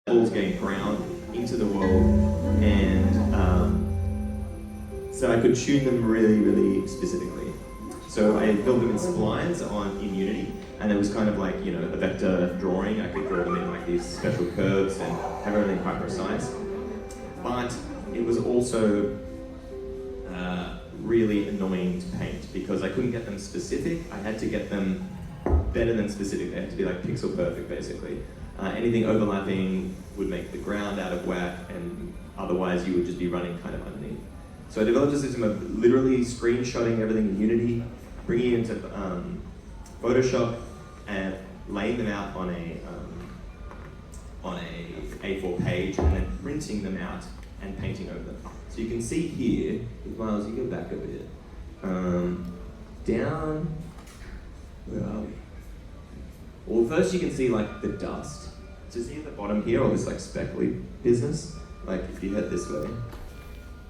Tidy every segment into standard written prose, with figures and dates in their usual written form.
balls getting ground into the world, and so I could tune them really, really specifically. So I built them in splines in Unity, and it was kind of like, a vector drawing. I could draw them in like these special curves and have everything quite precise. But it was also really annoying to paint because I couldn't get them specific. I had to get them better than specific. They had to be like pixel perfect, basically. Anything overlapping would make the ground out of whack, and otherwise you would just be running kind of underneath. So I developed a system of literally screenshotting everything in Unity, bringing it into Photoshop, and laying them out on a A4 page, and then printing them out and painting over them. So you can see here, if Miles, you go back a bit, down, where are we? Well, first you can see like the dust. So see at the bottom here, all this like speckly business. Like if you head this way,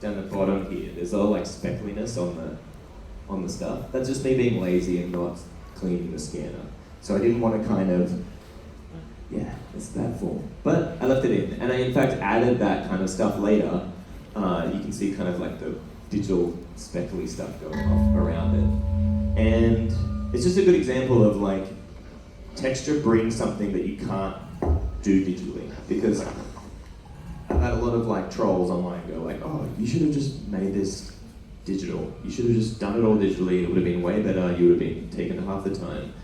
down the bottom here, there's all like speckliness on the stuff. That's just me being lazy and not cleaning the scanner. So I didn't want to kind of, it's that form. But I left it in, and I in fact added that kind of stuff later. You can see kind of like the digital speckly stuff going off around it. And it's just a good example of like, texture brings something that you can't do digitally, because I've had a lot of like trolls online go like, oh, you should have just made this digital. You should have just done it all digitally. It would have been way better. You would have been taken half the time.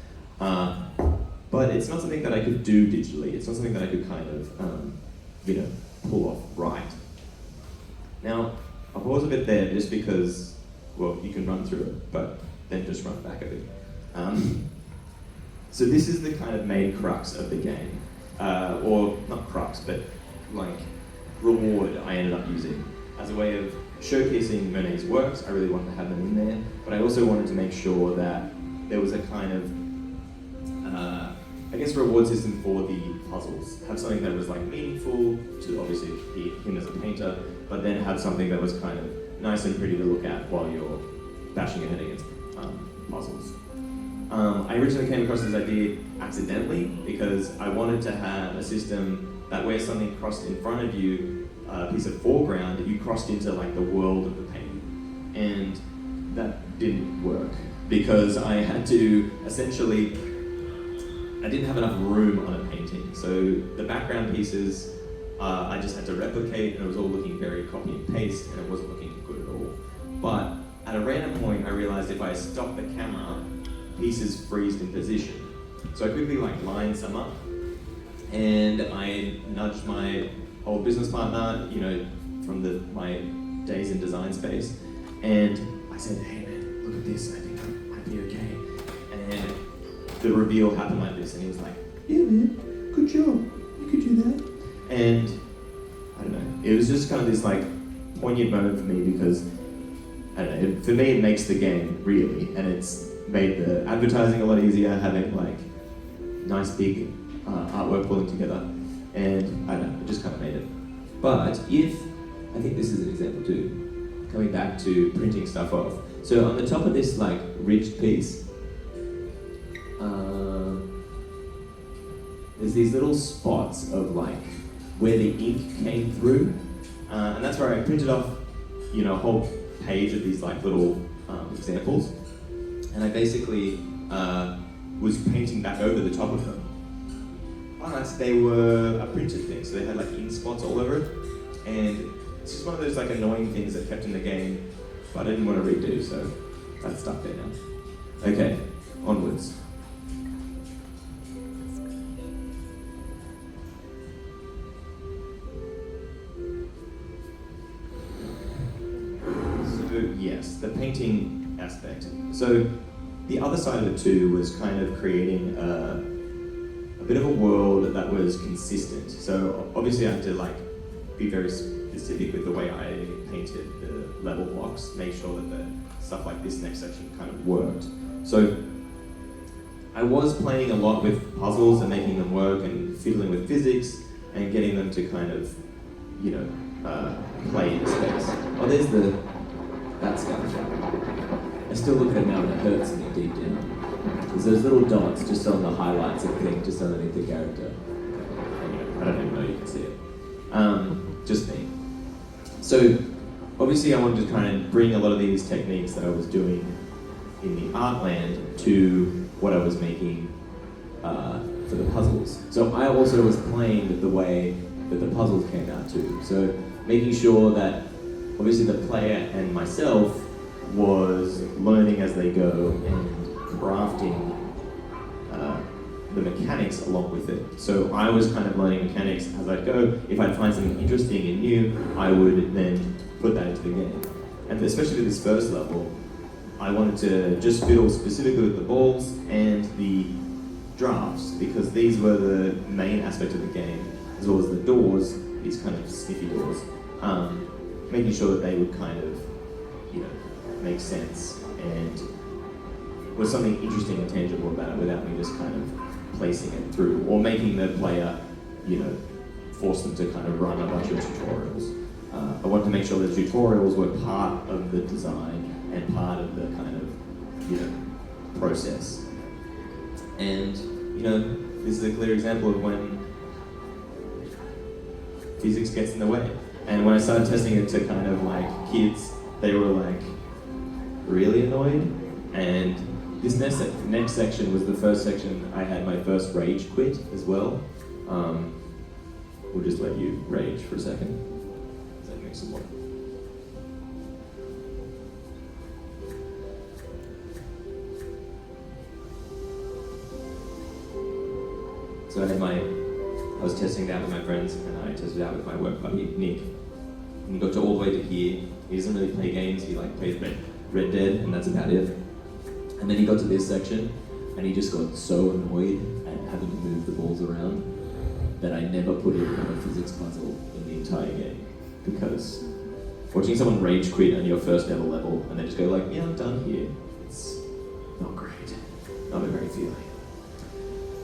But it's not something that I could do digitally. It's not something that I could kind of, pull off right. Now, I'll pause a bit there just because, well, you can run through it, but then just run back a bit. So this is the kind of main crux of the game, or not crux, but like reward I ended up using as a way of showcasing Monet's works. I really wanted to have them in there, but I also wanted to make sure that there was a kind of, reward system for the puzzles. Have something that was like meaningful to obviously him as a painter, but then have something that was kind of nice and pretty to look at while you're bashing your head against puzzles. I originally came across this idea accidentally because I wanted to have a system that where something crossed in front of you, a piece of foreground, that you crossed into like the world of the painting. And that didn't work because I had to essentially, I didn't have enough room on a painting. So the background pieces, I just had to replicate, and it was all looking very copy and paste, and it wasn't looking good at all. But at a random point, I realized if I stopped the camera, pieces freezed in position. So I quickly lined some up, and I nudged my old business partner, from my days in design space, and I said, hey man, look at this, I think I might be okay. And the reveal happened like this, and he was like, yeah man, good job, you could do that. And I don't know, it was just kind of this like poignant moment for me because, I don't know, for me it makes the game really, and it's made the advertising a lot easier, having like nice big artwork pulling together, and I don't know, it just kind of made it. But I think this is an example too, coming back to printing stuff off. So on the top of this like ridged piece, there's these little spots of like where the ink came through, and that's where I printed off, a whole page of these like little examples. And I basically was painting back over the top of them. But they were a printed thing, so they had like ink spots all over it. And it's just one of those like annoying things that kept in the game, but I didn't want to redo, so that's stuck there now. Okay, onwards. So yes, the painting aspect. So the other side of it too was kind of creating a bit of a world that was consistent. So obviously I had to like be very specific with the way I painted the level blocks, make sure that the stuff like this next section kind of worked. So I was playing a lot with puzzles and making them work and fiddling with physics and getting them to kind of, play in space. Oh, there's that stuff. I still look at it now and it hurts me deep down. There's those little dots just on the highlights of things just underneath the character. I don't even know you can see it. Just me. So obviously I wanted to kind of bring a lot of these techniques that I was doing in the Artland to what I was making for the puzzles. So I also was playing with the way that the puzzles came out too. So making sure that obviously the player and myself was learning as they go and crafting the mechanics along with it. So I was kind of learning mechanics as I'd go. If I'd find something interesting and new, I would then put that into the game. And especially with this first level, I wanted to just fiddle specifically with the balls and the drafts, because these were the main aspect of the game, as well as the doors, these kind of sniffy doors, making sure that they would kind of, make sense and was something interesting and tangible about it without me just kind of placing it through or making the player, force them to kind of run a bunch of tutorials. I wanted to make sure the tutorials were part of the design and part of the kind of, process. And, this is a clear example of when physics gets in the way. And when I started testing it to kind of like kids, they were like really annoyed. And this next section was the first section I had my first rage quit as well. We'll just let you rage for a second. Does that make some more? So I was testing it out with my friends, and I tested it out with my work buddy, Nick. And he got to all the way to here. He doesn't really play games, he plays Red Dead, and that's about it. And then he got to this section, and he just got so annoyed at having to move the balls around that I never put in a physics puzzle in the entire game. Because watching someone rage quit on your first ever level, and they just go like, yeah, I'm done here, it's not great, not a great feeling.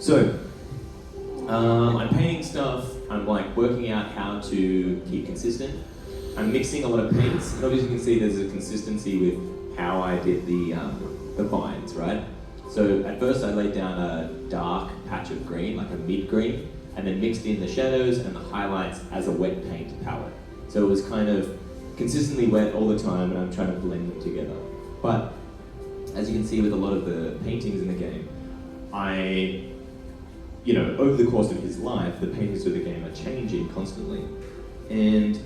So, I'm painting stuff, I'm working out how to keep consistent. I'm mixing a lot of paints, and obviously you can see there's a consistency with how I did the vines, right? So at first I laid down a dark patch of green, like a mid-green, and then mixed in the shadows and the highlights as a wet paint palette. So it was kind of consistently wet all the time, and I'm trying to blend them together. But as you can see with a lot of the paintings in the game, over the course of his life, the paintings of the game are changing constantly. And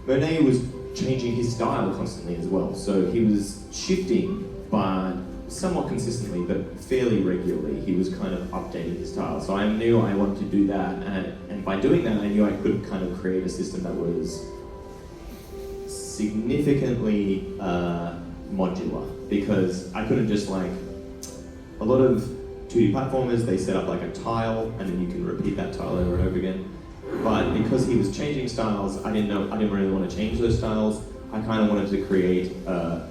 Monet was changing his style constantly as well. So he was shifting, but somewhat consistently, but fairly regularly. He was kind of updating his style. So I knew I wanted to do that, and by doing that, I knew I could kind of create a system that was significantly modular, because I couldn't just a lot of 2D platformers, they set up like a tile, and then you can repeat that tile over and over again. But because he was changing styles, I didn't really want to change those styles. I kind of wanted to create a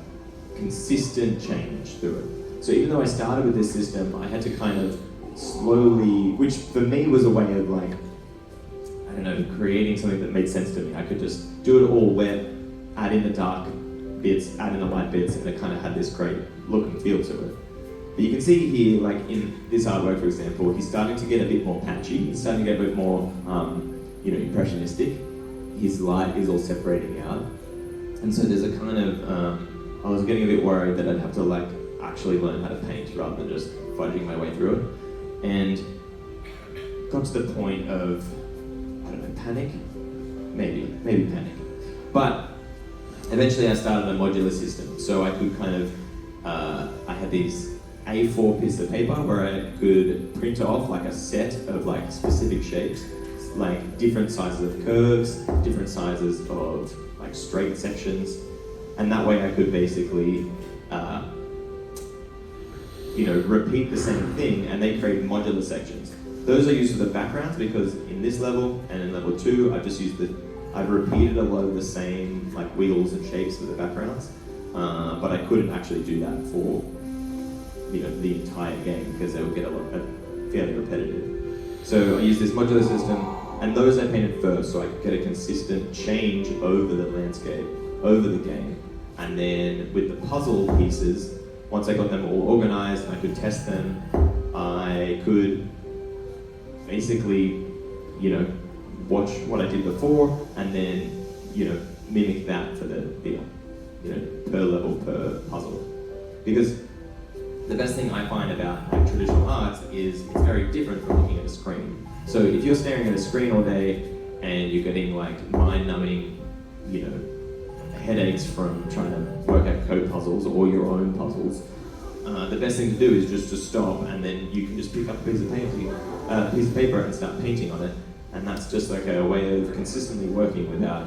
consistent change through it. So even though I started with this system, I had to kind of slowly, which for me was a way of creating something that made sense to me. I could just do it all wet, add in the dark bits, add in the light bits, and it kind of had this great look and feel to it. But you can see here, in this artwork, for example, he's starting to get a bit more patchy. He's starting to get a bit more, impressionistic. His light is all separating out. And so there's a kind of, I was getting a bit worried that I'd have to actually learn how to paint rather than just fudging my way through it. And got to the point of, panic? Maybe panic. But eventually I started a modular system. So I could I had these A4 pieces of paper where I could print off a set of specific shapes, different sizes of curves, different sizes of straight sections, and that way I could basically repeat the same thing, and they create modular sections. Those are used for the backgrounds because in this level and in level 2 I've repeated a lot of the same wheels and shapes for the backgrounds, but I couldn't actually do that for the entire game because they would get fairly repetitive. So I used this modular system, and those I painted first so I could get a consistent change over the landscape, over the game. And then with the puzzle pieces, once I got them all organized and I could test them, I could basically, watch what I did before and then, mimic that for the per level, per puzzle. Because the best thing I find about like traditional arts is it's very different from looking at a screen. So if you're staring at a screen all day and you're getting like mind-numbing, headaches from trying to work out code puzzles or your own puzzles, the best thing to do is just to stop, and then you can just pick up a piece of paper and start painting on it, and that's just like a way of consistently working without,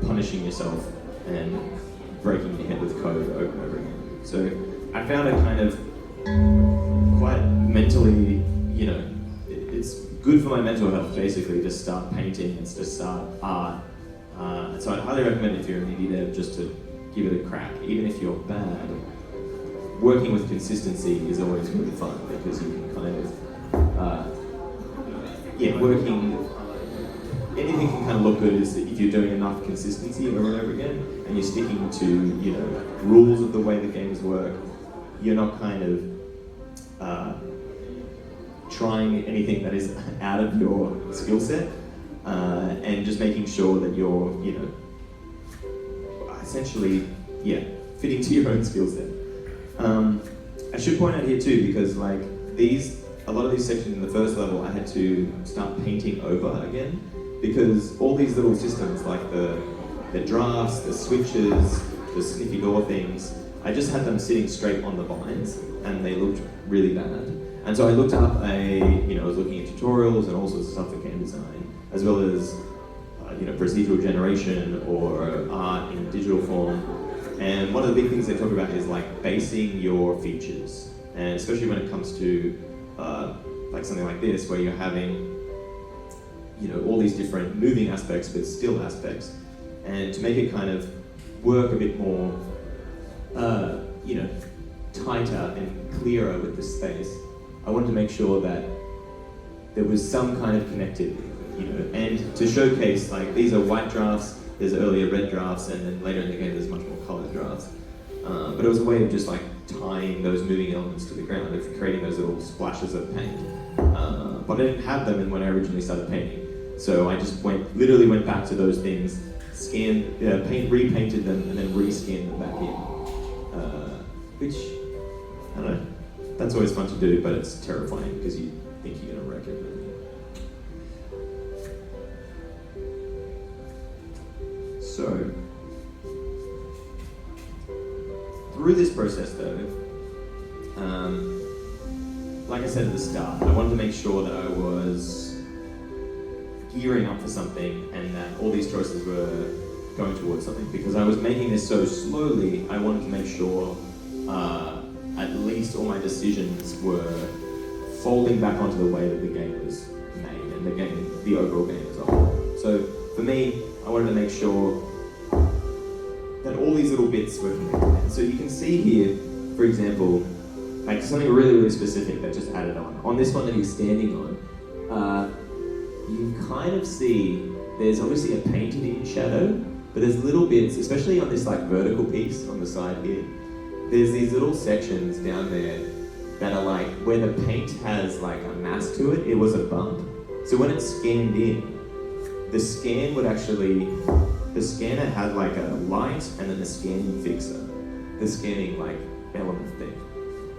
punishing yourself and breaking your head with code over and over again. So I found it kind of quite mentally, it's good for my mental health basically to start painting and to start art. So I'd highly recommend if you're an indie dev just to give it a crack, even if you're bad. Working with consistency is always really fun because you can kind of, anything can kind of look good is if you're doing enough consistency over and over again and you're sticking to, rules of the way the games work. You're not kind of trying anything that is out of your skill set and just making sure that you're, essentially, fitting to your own skill set. I should point out here too, because like a lot of these sections in the first level I had to start painting over again because all these little systems like the drafts, the switches, the sniffy door things, I just had them sitting straight on the vines and they looked really bad. And so I looked up I was looking at tutorials and all sorts of stuff for game design, as well as procedural generation or art in digital form. And one of the big things they talk about is like basing your features, and especially when it comes to like something like this, where you're having all these different moving aspects but still aspects, and to make it kind of work a bit more tighter and clearer with the space, I wanted to make sure that there was some kind of connectivity, and to showcase like these are white drafts. There's earlier red drafts, and then later in the game there's much more colored drafts. But it was a way of just like tying those moving elements to the ground, of creating those little splashes of paint. But I didn't have them when I originally started painting, so I just literally went back to those things, repainted them, and then re-scanned them back in. Which, I don't know, that's always fun to do, but it's terrifying because you think you're gonna wreck it. So, through this process though, like I said at the start, I wanted to make sure that I was gearing up for something and that all these choices were going towards something. Because I was making this so slowly, I wanted to make sure at least all my decisions were folding back onto the way that the game was made and the overall game as a whole. So for me, I wanted to make sure that all these little bits were connected. So you can see here, for example, like something really, really specific that just added on. On this one that he's standing on, you can kind of see there's obviously a painted in shadow, but there's little bits, especially on this like vertical piece on the side here, there's these little sections down there that are like where the paint has like a mass to it, it was a bump. So when it's scanned in, the scanner had like a light and then a scanning fixer, the scanning like element thing.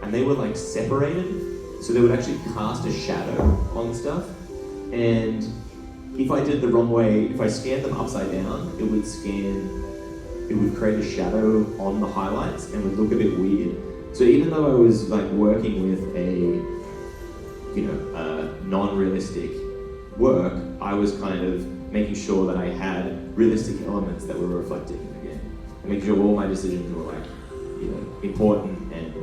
And they were like separated, so they would actually cast a shadow on stuff. And if I did the wrong way, if I scanned them upside down, it would create a shadow on the highlights and would look a bit weird. So even though I was like working with a non-realistic work, I was kind of making sure that I had realistic elements that were reflected in the game, and making sure all my decisions were like, important and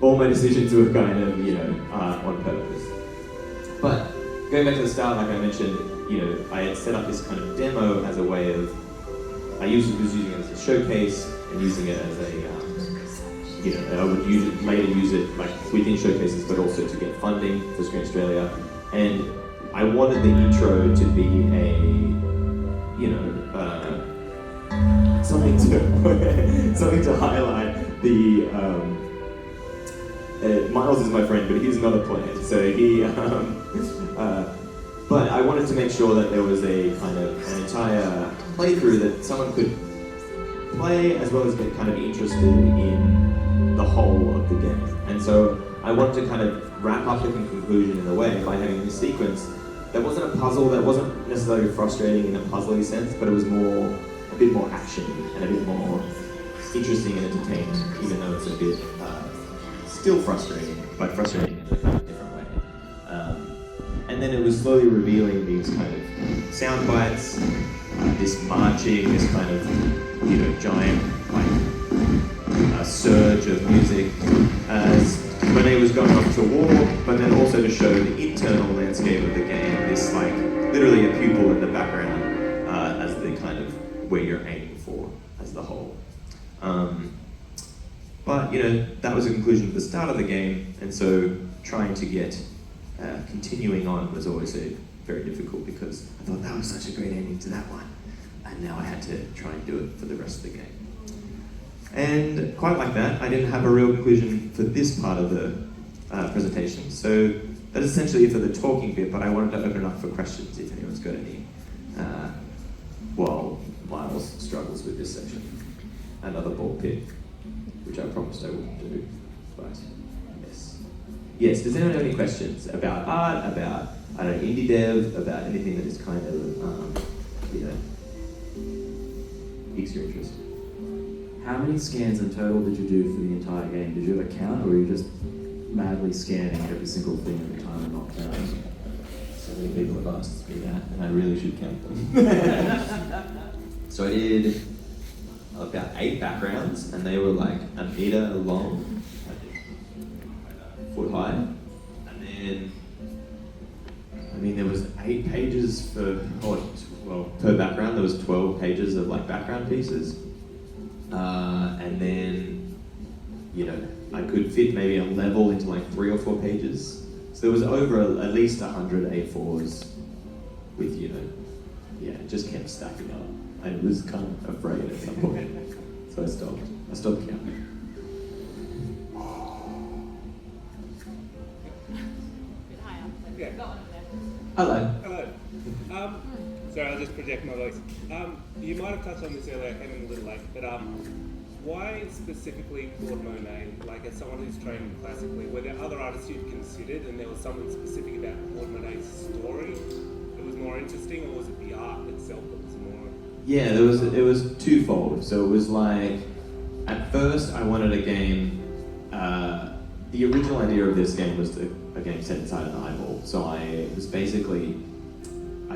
all my decisions were kind of, on purpose. But going back to the start, like I mentioned, I had set up this kind of demo as a way of, was using it as a showcase and using it as a, I would later use it like within showcases, but also to get funding for Screen Australia. And I wanted the intro to be something to highlight the Miles is my friend, but he's not a player, so he, but I wanted to make sure that there was a kind of an entire playthrough that someone could play as well as get kind of interested in the whole of the game. And so I wanted to kind of wrap up the conclusion in a way by having this sequence that wasn't a puzzle, that wasn't necessarily frustrating in a puzzly sense, but it was a bit more action and a bit more interesting and entertaining, even though it's a bit still frustrating, but frustrating in a kind of different way. And then it was slowly revealing these kind of sound bites, this marching, this kind of, giant, surge of music as Monet was going off to war, but then also to show the internal landscape of the game, this, literally a pupil in the background as the kind of where you're aiming for as the whole. But, that was a conclusion at the start of the game, and so trying to get continuing on was always very difficult because I thought that was such a great ending to that one, and now I had to try and do it for the rest of the game. And quite like that, I didn't have a real conclusion for this part of the presentation, so that is essentially it for the talking bit, but I wanted to open it up for questions if anyone's got any, while Miles struggles with this section. Another ball pit, which I promised I wouldn't do, but yes. Yes, does anyone have any questions about art, about, indie dev, about anything that is kind of, piques your interest? How many scans in total did you do for the entire game? Did you have a count, or were you just madly scanning every single thing at the time and not counting? So many people have asked me that, and I really should count them. So I did about 8 backgrounds, and they were like a meter long, a foot high, and then there was 8 pages per background. There was 12 pages of background pieces. And then, I could fit maybe a level into 3 or 4 pages. So there was over at least 100 A4s with, it just kept stacking up. I was kind of afraid at some point, so I stopped counting. Yeah. Hello. Hello. Sorry, I'll just project my voice. You might have touched on this earlier, I came in a little late, but why specifically Claude Monet? As someone who's trained classically, were there other artists you'd considered and there was something specific about Claude Monet's story that was more interesting, or was it the art itself that was more? Yeah, it was twofold. So it was at first I wanted a game, the original idea of this game was a game set inside an eyeball. So I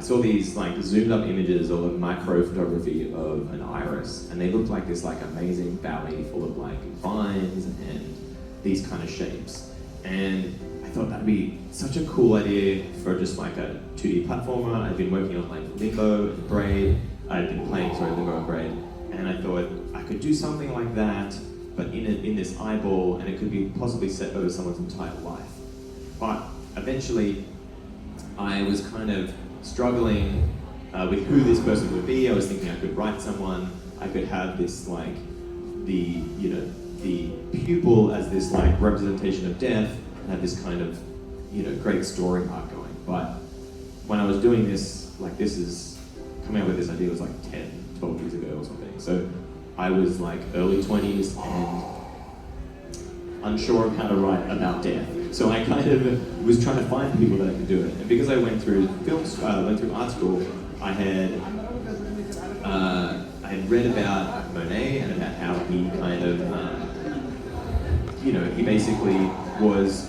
saw these zoomed up images of a micro photography of an iris, and they looked like this amazing valley full of vines and these kind of shapes. And I thought that'd be such a cool idea for just a 2D platformer. I'd been working on Limbo and Braid. I'd been playing Limbo and Braid, and I thought I could do something like that, but in this eyeball, and it could be possibly set over someone's entire life. But eventually, I was kind of struggling with who this person would be. I was thinking I could write someone, I could have this the pupil as this representation of death, and have this kind of great story arc going. But when I was doing this, coming up with this idea was 10, 12 years ago or something. So I was early 20s and unsure of how to write about death. So I kind of was trying to find people that I could do it. And because I went through art school, I had read about Monet and about how he kind of, he basically was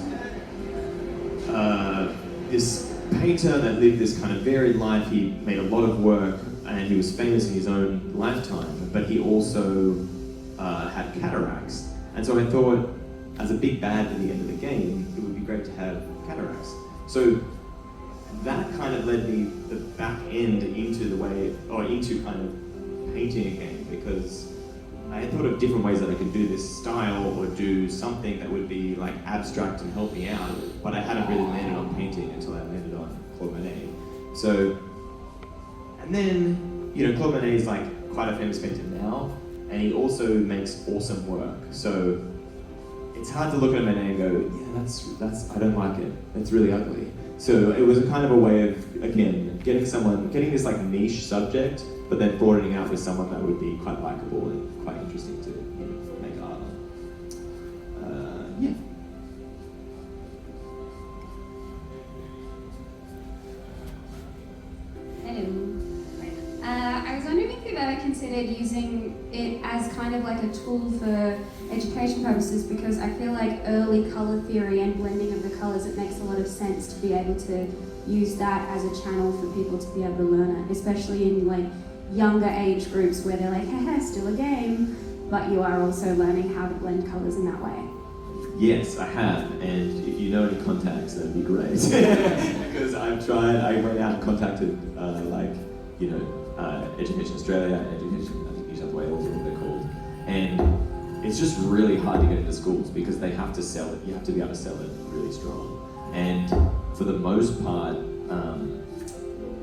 this painter that lived this kind of varied life. He made a lot of work and he was famous in his own lifetime, but he also had cataracts. And so I thought, as a big bad at the end of the game, it would be great to have cataracts. So that kind of led me the back end into kind of painting a game, because I had thought of different ways that I could do this style or do something that would be abstract and help me out, but I hadn't really landed on painting until I landed on Claude Monet. So, and then, Claude Monet is quite a famous painter now, and he also makes awesome work. So it's hard to look at a Monet and go, yeah, that's I don't like it. It's really ugly. So it was a kind of a way of, again, getting this like niche subject, but then broadening out with someone that would be quite likable and quite interesting to make art on. Yeah. Hello. I was wondering if you've ever considered using it as kind of like a tool for education purposes, because I feel like early colour theory and blending of the colours, it makes a lot of sense to be able to use that as a channel for people to be able to learn it, especially in like younger age groups where they're like, haha, still a game, but you are also learning how to blend colours in that way. Yes, I have, and if you know any contacts, that'd be great. Because I've tried, I went out and contacted Education Australia and Education, I think New South Wales, or what they're called, and it's just really hard to get into schools because they have to sell it, you have to be able to sell it really strong. And for the most part,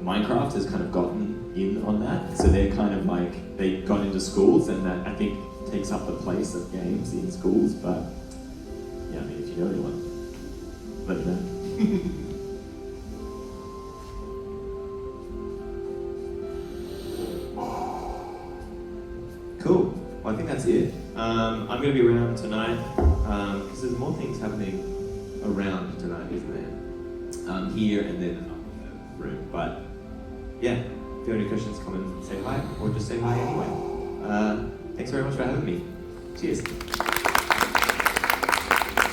Minecraft has kind of gotten in on that, so they're kind of like, they got into schools, and that I think takes up the place of games in schools, but yeah, I mean, if you know anyone, let me know. Cool. Well, I think that's it. I'm going to be around tonight because there's more things happening around tonight, isn't there? Here and then up in the room. But yeah, if you have any questions, come and say hi or just say hi anyway. Thanks very much for having me. Cheers.